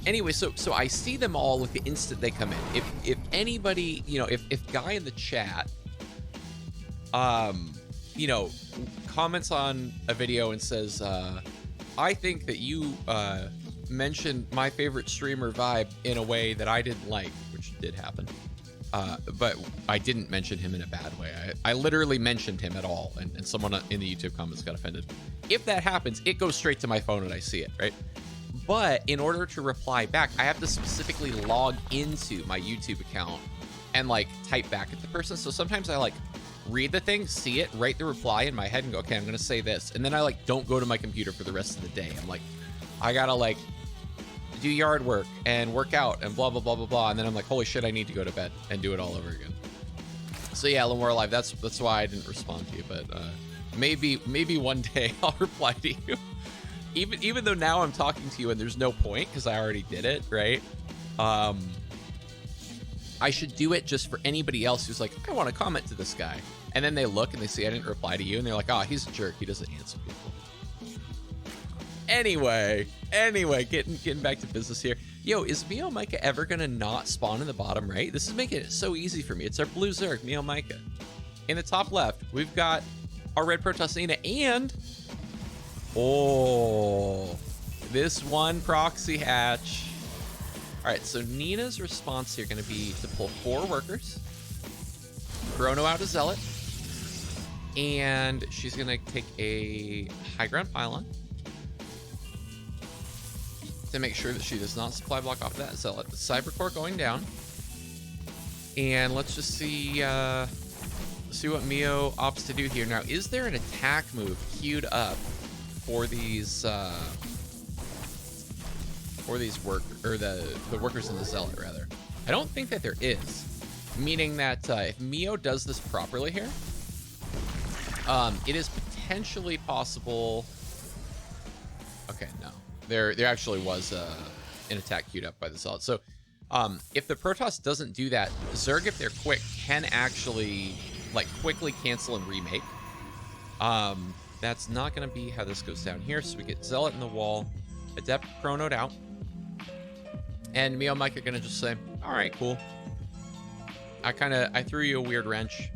Anyway, so I see them all like the instant they come in. If anybody, you know, if guy in the chat, you know, comments on a video and says, I think that you mentioned my favorite streamer vibe in a way that I didn't like, which did happen. But I didn't mention him in a bad way. I literally mentioned him at all, and someone in the YouTube comments got offended. If that happens, it goes straight to my phone and I see it, right? But in order to reply back, I have to specifically log into my YouTube account and like type back at the person. So sometimes I like read the thing, see it, write the reply in my head and go, okay, I'm gonna say this. And then I like don't go to my computer for the rest of the day. I'm like, I gotta like do yard work and work out and blah, blah, blah, blah, blah. And then I'm like, holy shit, I need to go to bed and do it all over again. So yeah, Lemore Alive, that's why I didn't respond to you. But maybe one day I'll reply to you. Even though now I'm talking to you and there's no point because I already did it, right? I should do it just for anybody else who's like, I want to comment to this guy. And then they look and they see I didn't reply to you and they're like, oh, he's a jerk. He doesn't answer people. Anyway, getting back to business here. Yo, is Meomaika ever gonna not spawn in the bottom right? This is making it so easy for me. It's our blue Zerg, Meomaika. In the top left, we've got our red Protoss Nina and oh, this one proxy hatch. All right, so Nina's response here going to be to pull 4 workers, chrono out a zealot, and she's going to take a high ground pylon to make sure that she does not supply block off that zealot. The cybercore going down, and let's just see what Mio opts to do here. Now, is there an attack move queued up for these work or the workers in the zealot rather? I don't think that there is, meaning that if Mio does this properly here, it is potentially possible. Okay, no, there actually was an attack queued up by the zealot. So if the Protoss doesn't do that, Zerg, if they're quick, can actually like quickly cancel and remake. That's not going to be how this goes down here. So we get Zealot in the wall, Adept chronoed out, and Meomaika are going to just say, all right, cool. I threw you a weird wrench.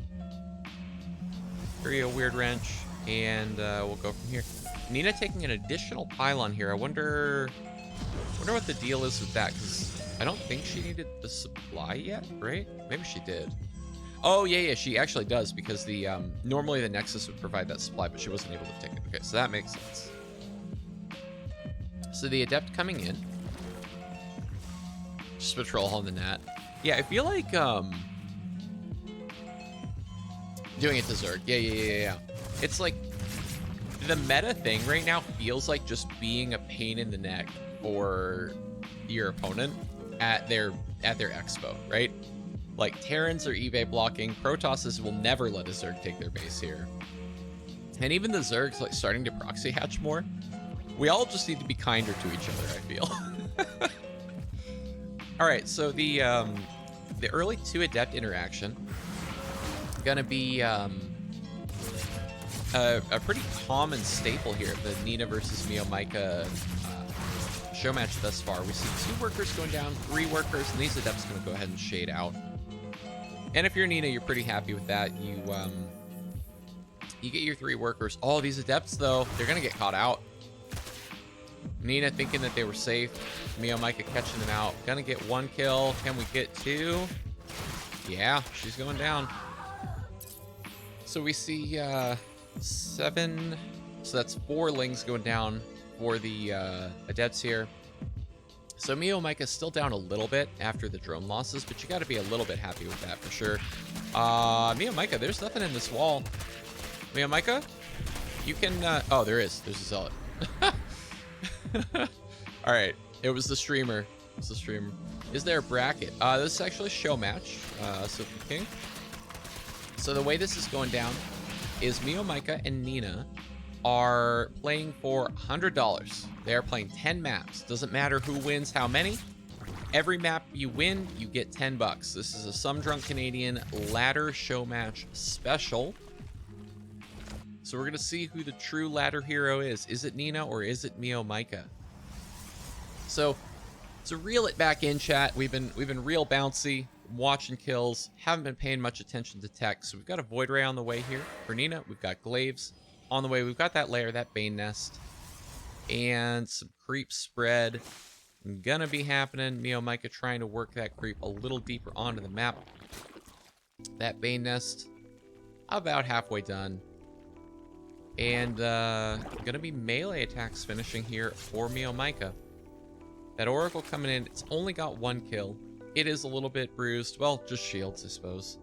And we'll go from here. Nina taking an additional pylon here. I wonder what the deal is with that, because I don't think she needed the supply yet, right? Maybe she did. Oh, yeah, she actually does, because the normally the Nexus would provide that supply, but she wasn't able to take it. Okay, so that makes sense. So the Adept coming in. Just patrol on the Nat. Yeah, I feel like doing it to Zerg. Yeah. It's like the meta thing right now feels like just being a pain in the neck for your opponent at their expo, right? Like, Terrans are eBay blocking. Protosses will never let a Zerg take their base here. And even the Zerg's like starting to proxy hatch more. We all just need to be kinder to each other, I feel. All right, so the early 2 Adept interaction gonna be a pretty common staple here, the Nina versus Meomaika show match thus far. We see 2 workers going down, 3 workers, and these Adepts gonna go ahead and shade out. And if you're Nina, you're pretty happy with that. You get your 3 workers. All these Adepts, though, they're gonna get caught out. Nina thinking that they were safe. Meomaika catching them out. Gonna get 1 kill. Can we get 2? Yeah, she's going down. So we see 7. So that's 4 Lings going down for the Adepts here. So Meomaika's still down a little bit after the drone losses, but you got to be a little bit happy with that for sure. Meomaika, there's nothing in this wall. Meomaika, you can... oh, there is. There's a Zealot. All right. It was the streamer. Is there a bracket? This is actually a show match. So King. So the way this is going down is Meomaika and Nina are playing for $100. They are playing 10 maps. Doesn't matter who wins how many. Every map you win, you get 10 bucks. This is a Some Drunk Canadian ladder show match special. So we're going to see who the true ladder hero is. Is it Nina or is it Meomaika? So So reel it back in, chat. We've been real bouncy, watching kills, haven't been paying much attention to tech. So we've got a Void Ray on the way here for Nina. We've got Glaives on the way. We've got that lair, that Bane Nest, and some creep spread gonna be happening. Meomaika trying to work that creep a little deeper onto the map. That Bane Nest about halfway done. And gonna be melee attacks finishing here for Meomaika. That Oracle coming in, it's only got 1 kill. It is a little bit bruised. Well, just shields, I suppose.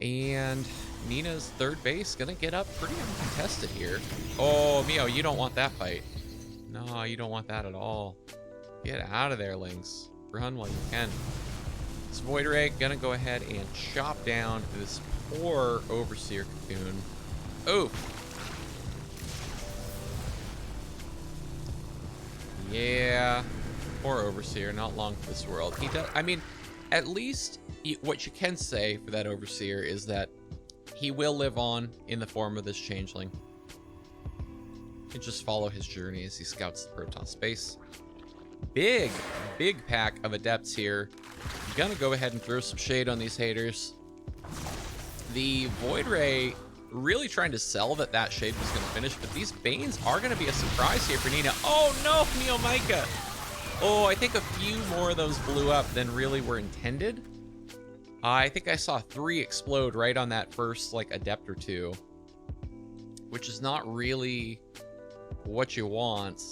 And Nina's third base gonna get up pretty uncontested here. Oh, Mio, you don't want that fight. No, you don't want that at all. Get out of there, Lynx. Run while you can. This Void Ray gonna go ahead and chop down this poor Overseer cocoon. Oh! Yeah. Poor Overseer, not long for this world. He does, I mean, at least what you can say for that Overseer is that he will live on in the form of this changeling. You can just follow his journey as he scouts the Protoss space. Big pack of adepts here. I'm gonna go ahead and throw some shade on these haters. The Void Ray really trying to sell that shade was gonna finish, but these Banes are gonna be a surprise here for Nina. Oh no, Meomaika! Oh, I think a few more of those blew up than really were intended. I think I saw 3 explode right on that first, like, adept or 2. Which is not really what you want.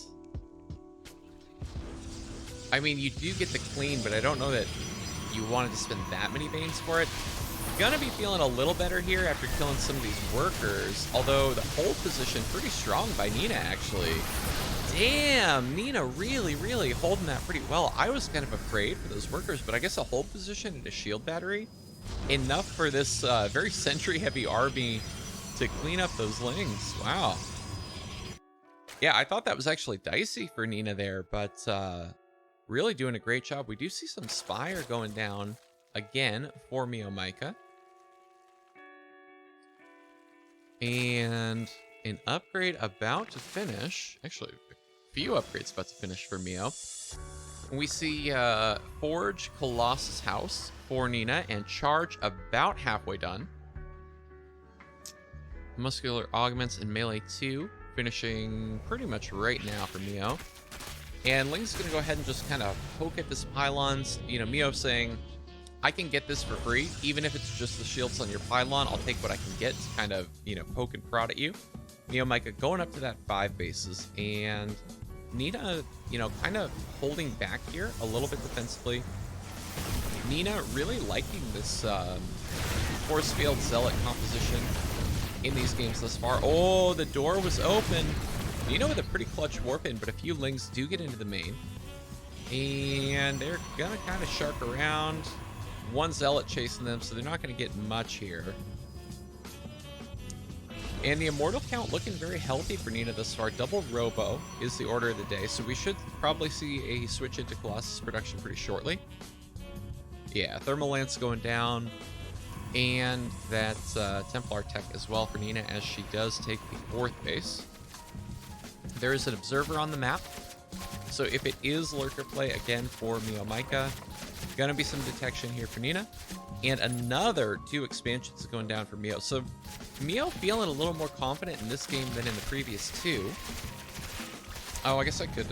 I mean, you do get the clean, but I don't know that you wanted to spend that many Banes for it. Gonna be feeling a little better here after killing some of these workers. Although the hold position pretty strong by Nina, actually. Damn, Nina really holding that pretty well. I was kind of afraid for those workers, but I guess a hold position and a shield battery, enough for this very sentry-heavy army to clean up those lings. Wow. Yeah, I thought that was actually dicey for Nina there, but really doing a great job. We do see some Spire going down again for Meomaika. And an upgrade about to finish. Actually, a few upgrades about to finish for Meo. We see Forge Colossus House for Nina and Charge about halfway done. Muscular Augments and Melee 2 finishing pretty much right now for Meo. And Ling's going to go ahead and just kind of poke at this pylons. You know, Meo saying, I can get this for free, even if it's just the shields on your pylon. I'll take what I can get to kind of, you know, poke and prod at you. Meomaika going up to that 5 bases, and Nina, you know, kind of holding back here a little bit defensively. Nina really liking this force field zealot composition in these games thus far. Oh, the door was open. Nina with a pretty clutch warp in, but a few Lings do get into the main. And they're gonna kind of shark around. 1 zealot chasing them, so they're not going to get much here. And the immortal count looking very healthy for Nina thus far. Double Robo is the order of the day, so we should probably see a switch into Colossus production pretty shortly. Yeah, Thermal Lance going down, and that Templar tech as well for Nina as she does take the 4th base. There is an observer on the map, so if it is lurker play again for Meomaika, gonna be some detection here for Nina, and another 2 expansions going down for Meo. So Meo feeling a little more confident in this game than in the previous 2. Oh, I guess I could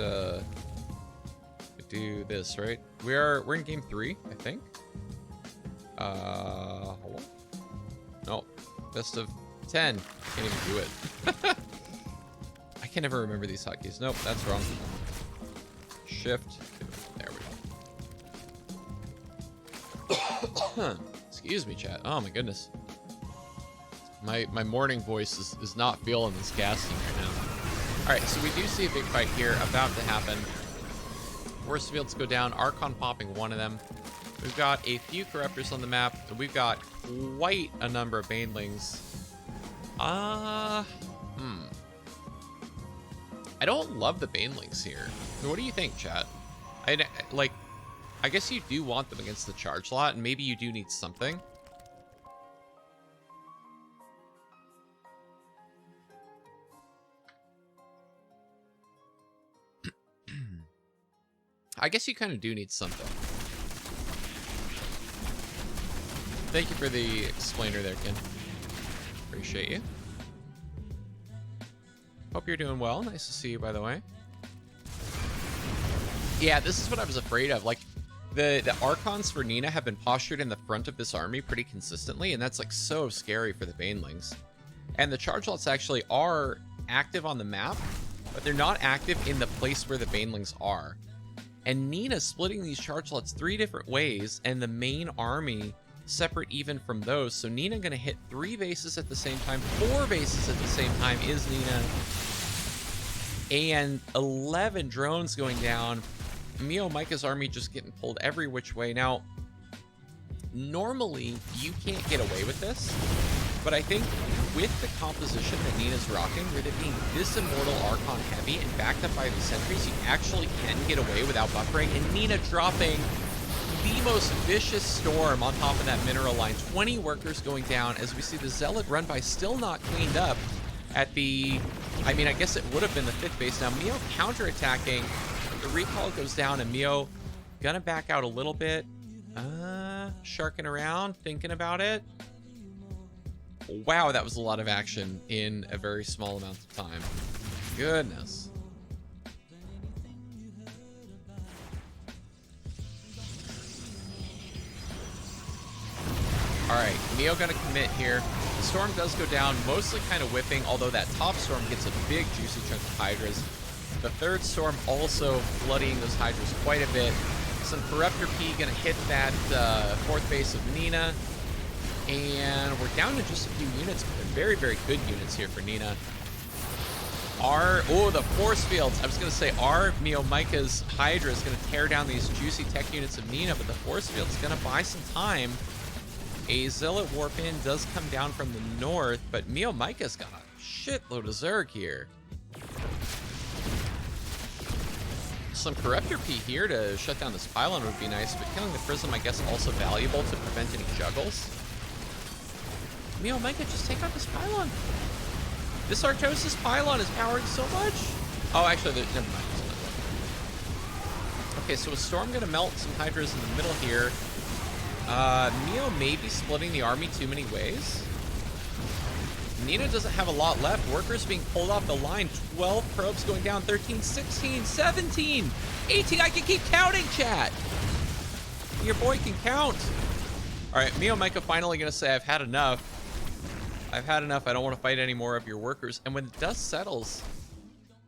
do this, right? We're in game 3, I think. Hold on. No, best of 10. Can't even do it. I can never remember these hotkeys. Nope, that's wrong. Shift. There we go. Excuse me, chat. Oh my goodness. My morning voice is not feeling this gassing right now. Alright, so we do see a big fight here about to happen. Force fields go down, Archon popping one of them. We've got a few Corruptors on the map, and we've got quite a number of Banelings. I don't love the Banelings here. What do you think, chat? I guess you do want them against the charge lot, and maybe you do need something. I guess you kind of do need something. Thank you for the explainer there, Ken. Appreciate you. Hope you're doing well. Nice to see you, by the way. Yeah, this is what I was afraid of. Like, the Archons for Nina have been postured in the front of this army pretty consistently, and that's, like, so scary for the Banelings. And the charge lots actually are active on the map, but they're not active in the place where the Banelings are. And Nina's splitting these charge lots 3 different ways, and the main army separate even from those. So Nina gonna hit 3 bases at the same time, 4 bases at the same time is Nina. And 11 drones going down. Meomaika's army just getting pulled every which way. Now, normally you can't get away with this, but I think with the composition that Nina's rocking, with it being this Immortal Archon heavy and backed up by the sentries, you actually can get away without buffering. And Nina dropping the most vicious storm on top of that mineral line. 20 workers going down as we see the Zealot run by still not cleaned up at the, I mean, I guess it would have been the 5th base. Now Meo counterattacking, the recall goes down and Meo gonna back out a little bit. Sharking around, thinking about it. Wow, that was a lot of action in a very small amount of time. Goodness. Alright, Neo gonna commit here. The storm does go down, mostly kind of whipping, although that top storm gets a big juicy chunk of Hydras. The 3rd storm also flooding those Hydras quite a bit. Some Corruptor P gonna hit that 4th base of Nina. And we're down to just a few units, but they're very, very good units here for Nina. The force fields. I was going to say our Meomaika's Hydra is going to tear down these juicy tech units of Nina, but the force field is going to buy some time. A Zealot warp in does come down from the north, but Meomaika's got a shitload of Zerg here. Some Corruptor P here to shut down this pylon would be nice, but killing the Prism, I guess, also valuable to prevent any juggles. Meomaika, just take out this pylon. This Artosis pylon is powering so much. Oh, actually, never mind. Okay, so a storm gonna melt some Hydras in the middle here. Meo may be splitting the army too many ways. Nina doesn't have a lot left. Workers being pulled off the line. 12 probes going down. 13, 16, 17, 18. I can keep counting, chat. Your boy can count. All right, Meomaika finally gonna say, I've had enough. I've had enough. I don't want to fight any more of your workers. And when the dust settles,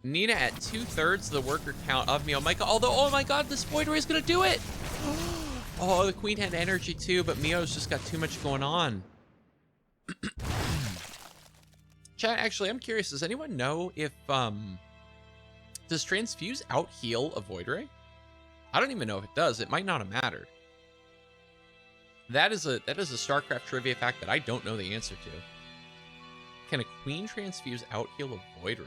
Nina at 2/3 the worker count of Meomaika. Although, oh my god, this Void Ray is going to do it. Oh, the Queen had energy too, but Meo's just got too much going on. Chat, actually, I'm curious. Does anyone know if, does Transfuse out heal a Void Ray? I don't even know if it does. It might not have mattered. That is a StarCraft trivia fact that I don't know the answer to. Can a Queen Transfuse out heal a Void Ray?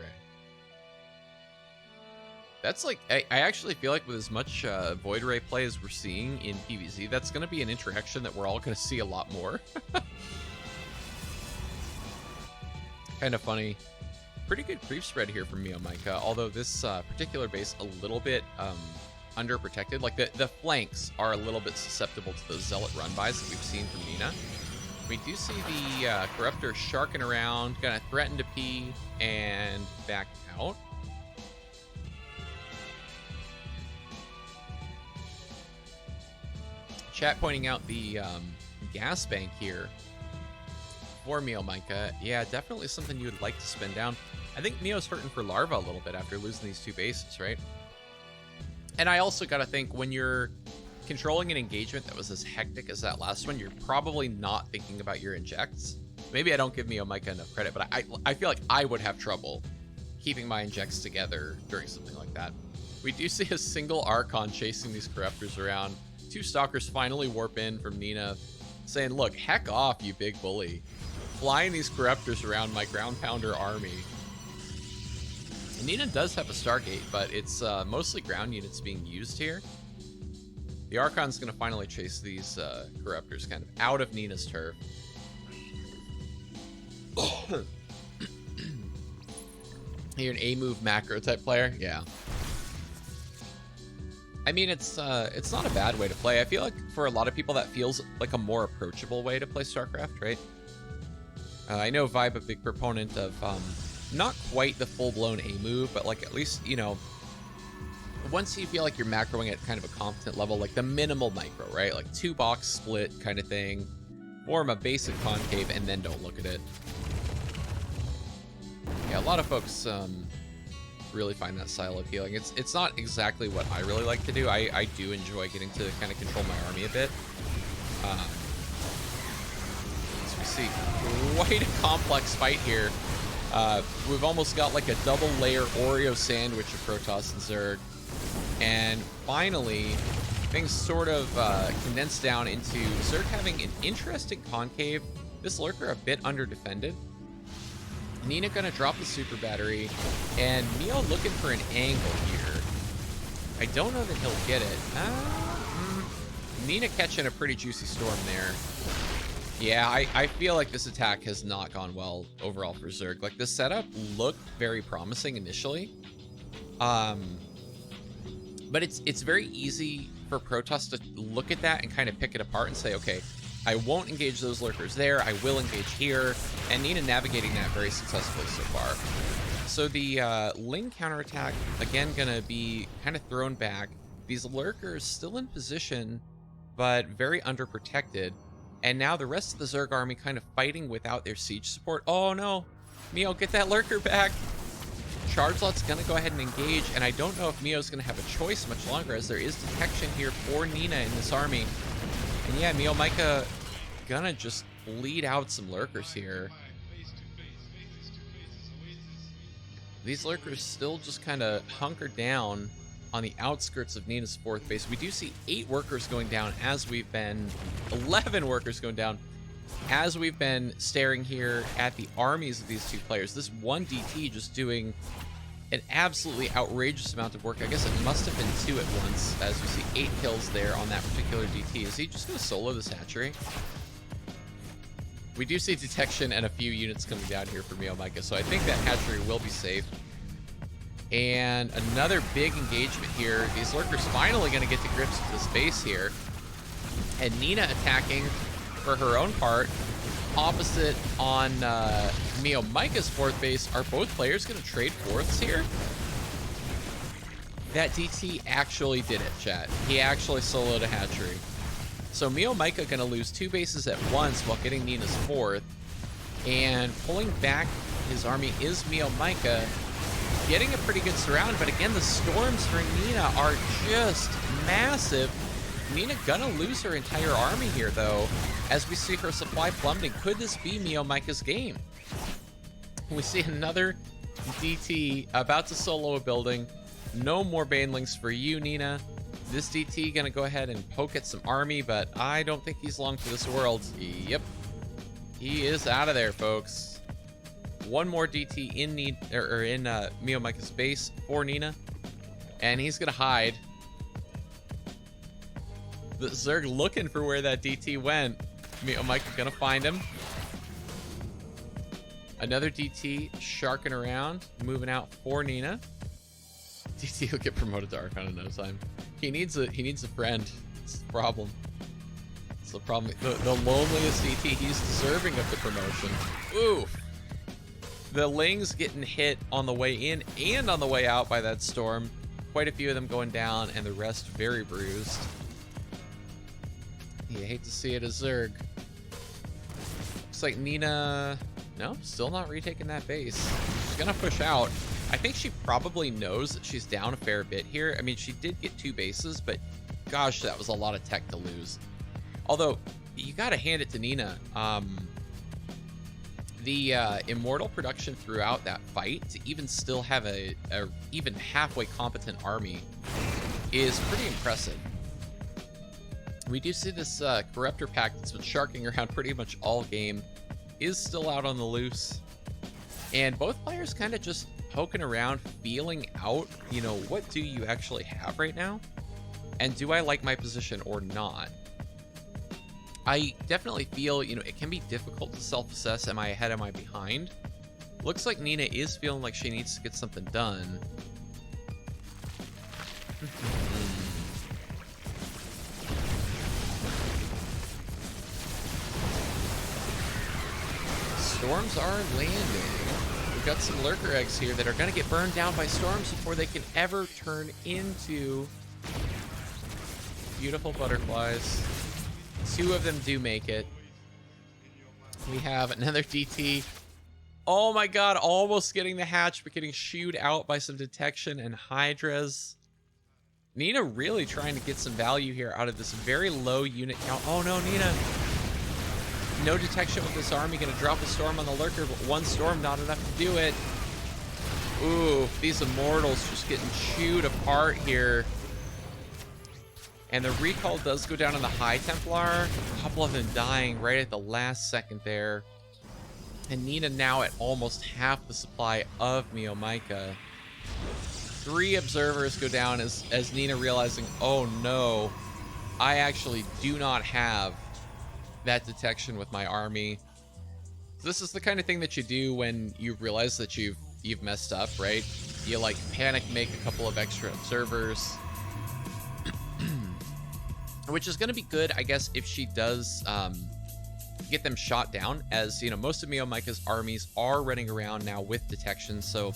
That's like, I actually feel like with as much Void Ray play as we're seeing in PvZ, that's going to be an interaction that we're all going to see a lot more. Kind of funny. Pretty good creep spread here from Meomaika, although this particular base a little bit underprotected. Like the flanks are a little bit susceptible to those Zealot run-bys that we've seen from Nina. We do see the Corruptor sharking around, gonna threaten to P and back out. Chat pointing out the gas bank here for Meomaika. Yeah, definitely something you would like to spend down. I think Meo's hurting for Larva a little bit after losing these 2 bases, right? And I also gotta think, when you're controlling an engagement that was as hectic as that last one, you're probably not thinking about your injects. Maybe I don't give Meomaika enough credit, but I feel like I would have trouble keeping my injects together during something like that. We do see a single Archon chasing these Corruptors around. 2 Stalkers finally warp in from Nina, saying, look, heck off, you big bully. Flying these Corruptors around my ground pounder army. And Nina does have a Stargate, but it's mostly ground units being used here. The Archon's going to finally chase these Corruptors kind of out of Nina's turf. You're an A-move macro type player? Yeah. I mean, it's not a bad way to play. I feel like for a lot of people that feels like a more approachable way to play StarCraft, right? I know Vibe, a big proponent of not quite the full-blown A move, but like at least, you know, once you feel like you're macroing at kind of a competent level, like the minimal micro, right? Like 2-box split kind of thing, form a basic concave, and then don't look at it. Yeah, a lot of folks really find that style appealing. It's not exactly what I really like to do. I do enjoy getting to kind of control my army a bit. So we see quite a complex fight here. We've almost got like a double layer Oreo sandwich of Protoss and Zerg. And finally, things sort of condensed down into Zerg having an interesting concave. This lurker a bit under-defended. Nina gonna drop the super battery, and Mio looking for an angle here. I don't know that he'll get it. Nina catching a pretty juicy storm there. Yeah, I feel like this attack has not gone well overall for Zerg. Like, the setup looked very promising initially. But it's very easy for Protoss to look at that and kind of pick it apart and say, okay, I won't engage those lurkers there, I will engage here, and Nina navigating that very successfully so far. So the Ling counterattack, again, gonna be kind of thrown back. These lurkers still in position, but very underprotected. And now the rest of the Zerg army kind of fighting without their siege support. Oh no, Mio, get that lurker back. Chargelot's gonna go ahead and engage, and I don't know if Mio's gonna have a choice much longer, as there is detection here for Nina in this army. And yeah, Meomaika gonna just bleed out some lurkers here. These lurkers still just kind of hunkered down on the outskirts of Nina's 4th base. We do see 8 workers going down as we've been, 11 workers going down as we've been staring here at the armies of these two players. This one DT just doing an absolutely outrageous amount of work. I guess it must have been 2 at once, as we see 8 kills there on that particular DT. Is he just going to solo this hatchery? We do see detection and a few units coming down here for Meomaika, so I think that hatchery will be safe. And another big engagement here. These lurkers finally going to get to grips with this base here. And Nina attacking for her own part. Opposite on Meomaika's 4th base. Are both players going to trade 4ths here? That DT actually did it, chat. He actually soloed a hatchery. So Meomaika going to lose 2 bases at once while getting Nina's 4th. And pulling back his army is Meomaika, getting a pretty good surround. But again, the storms for Nina are just massive. Nina gonna lose her entire army here, though, as we see her supply plummeting. Could this be Meomaika's game? We see another DT about to solo a building. No more banelings for you, Nina. This DT gonna go ahead and poke at some army, but I don't think he's long for this world. Yep, he is out of there, folks. One more DT in Meomaika's base for Nina, and he's gonna hide. The Zerg looking for where that DT went. Meomaika gonna find him. Another DT sharking around, moving out for Nina. DT will get promoted to Archon in no time. He needs a friend. It's the problem. It's the problem. The loneliest DT. He's deserving of the promotion. Oof. The Lings getting hit on the way in and on the way out by that storm. Quite a few of them going down, and the rest very bruised. You hate to see it as Zerg. Looks like Nina... No, still not retaking that base. She's gonna push out. I think she probably knows that she's down a fair bit here. I mean, she did get 2 bases, but gosh, that was a lot of tech to lose. Although, you gotta hand it to Nina. The Immortal production throughout that fight, to even still have a even halfway competent army, is pretty impressive. We do see this Corruptor pack that's been sharking around pretty much all game is still out on the loose. And both players kind of just poking around, feeling out, you know, what do you actually have right now? And do I like my position or not? I definitely feel, you know, it can be difficult to self-assess. Am I ahead? Am I behind? Looks like Nina is feeling like she needs to get something done. storms are landing. We've got some lurker eggs here that are going to get burned down by storms before they can ever turn into beautiful butterflies. 2 of them do make it. We have another DT. Oh my god, almost getting the hatch, but getting shooed out by some detection and hydras. Nina really trying to get some value here out of this very low unit count. Oh no, Nina. No detection with this army. Gonna drop a storm on the lurker, but 1 storm not enough to do it. Ooh, these immortals just getting chewed apart here. And the recall does go down on the High Templar. A couple of them dying right at the last second there. And Nina now at almost half the supply of Meomaika. 3 observers go down as Nina realizing, oh no, I actually do not have that detection with my army. This is the kind of thing that you do when you realize that you've messed up, right? You like panic make a couple of extra observers. Which is going to be good, I guess, if she does get them shot down, as, you know, most of Meomaika's armies are running around now with detection. So,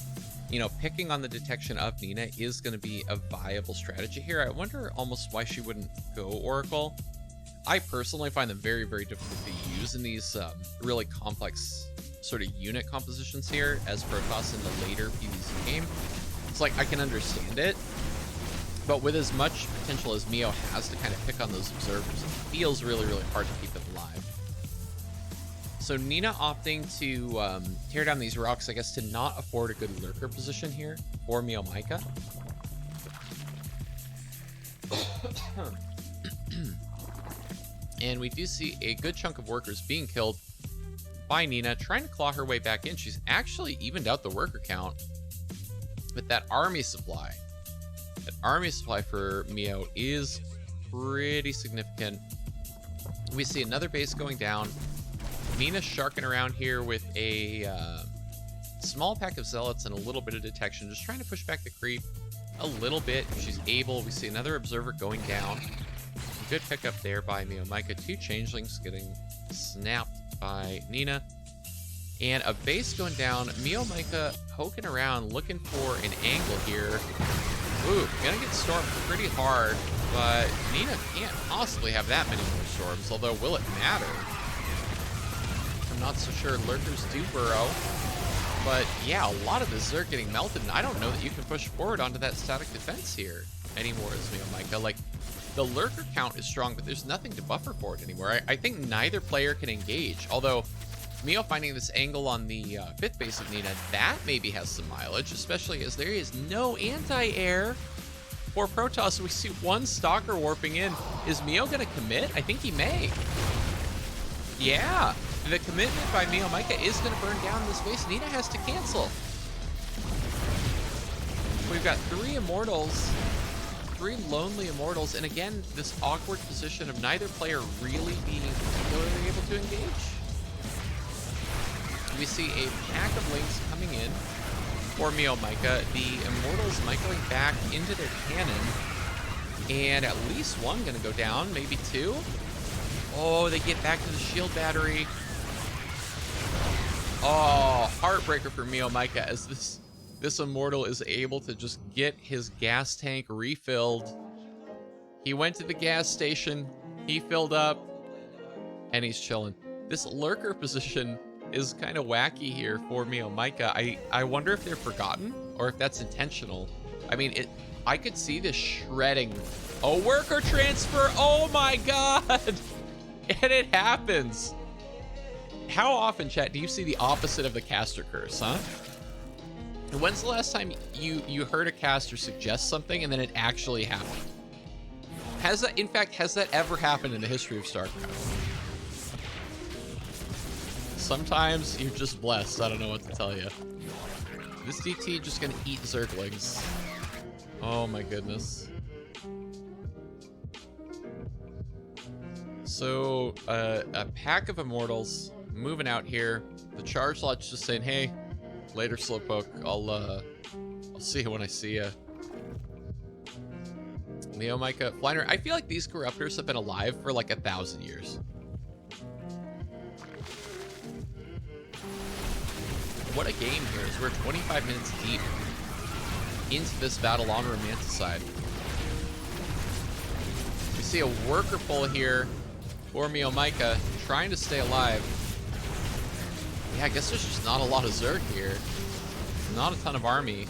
you know, picking on the detection of Nina is going to be a viable strategy here. I wonder almost why she wouldn't go Oracle. I personally find them very, very difficult to use in these really complex sort of unit compositions here as Protoss in the later PvZ game. It's like, I can understand it, but with as much potential as Meo has to kind of pick on those observers, it feels really, really hard to keep them alive. So Nina opting to tear down these rocks, I guess, to not afford a good lurker position here for Meomaika. And we do see a good chunk of workers being killed by Nina, trying to claw her way back in. She's actually evened out the worker count. But that army supply for Meo is pretty significant. We see another base going down. Nina's sharking around here with a small pack of zealots and a little bit of detection, just trying to push back the creep a little bit if she's able. We see another observer going down. Good pickup there by Meomaika. 2 changelings getting snapped by Nina. And a base going down. Meomaika poking around, looking for an angle here. Ooh, gonna get stormed pretty hard, but Nina can't possibly have that many more storms, although will it matter? I'm not so sure. Lurkers do burrow. But yeah, a lot of this Zerg getting melted, and I don't know that you can push forward onto that static defense here anymore as Meomaika. Like, the lurker count is strong, but there's nothing to buffer for it anymore. I think neither player can engage, although Meo finding this angle on the 5th base of Nina, that maybe has some mileage, especially as there is no anti-air for Protoss. We see 1 Stalker warping in. Is Meo gonna commit? I think he may. Yeah, the commitment by Meomaika is gonna burn down this base. Nina has to cancel. We've got 3 immortals, 3 lonely immortals, and again, this awkward position of neither player really being particularly able to engage. We see a pack of links coming in for Meomaika. The immortals migrating back into their cannon, and at least 1 gonna go down, maybe 2. Oh, they get back to the shield battery. Oh, heartbreaker for Meomaika as this immortal is able to just get his gas tank refilled. He went to the gas station, he filled up, and he's chilling. This lurker position is kind of wacky here for Meomaika. I wonder if they're forgotten or if that's intentional. I mean, I could see this shredding. A worker transfer, oh my god! And it happens. How often, chat, do you see the opposite of the caster curse, huh? When's the last time you heard a caster suggest something and then it actually happened? Has that ever happened in the history of StarCraft? Sometimes you're just blessed. I don't know what to tell you. This DT just gonna eat Zerglings. Oh my goodness. So a pack of immortals moving out here. The charge lot's just saying, hey, later Slowpoke. I'll see you when I see you. Meomaika, Flyner. I feel like these corruptors have been alive for like 1,000 years. what a game here, as we're 25 minutes deep into this battle on Romanticide. We see a worker pull here for Meomaika, trying to stay alive. Yeah, I guess there's just not a lot of Zerg here. Not a ton of army.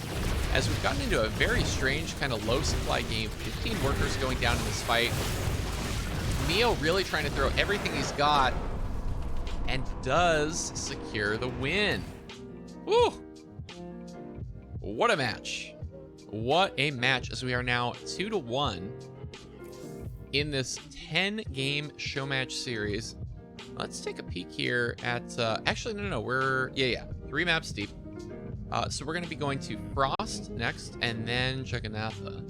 As we've gotten into a very strange kind of low supply game, 15 workers going down in this fight. Neo really trying to throw everything he's got and does secure the win. Woo! What a match. What a match, as we are now 2-1 in this 10-game show match series. Let's take a peek here at, actually, no, we're, yeah, 3 maps deep. So we're going to be going to Frost next, and then Jagannatha.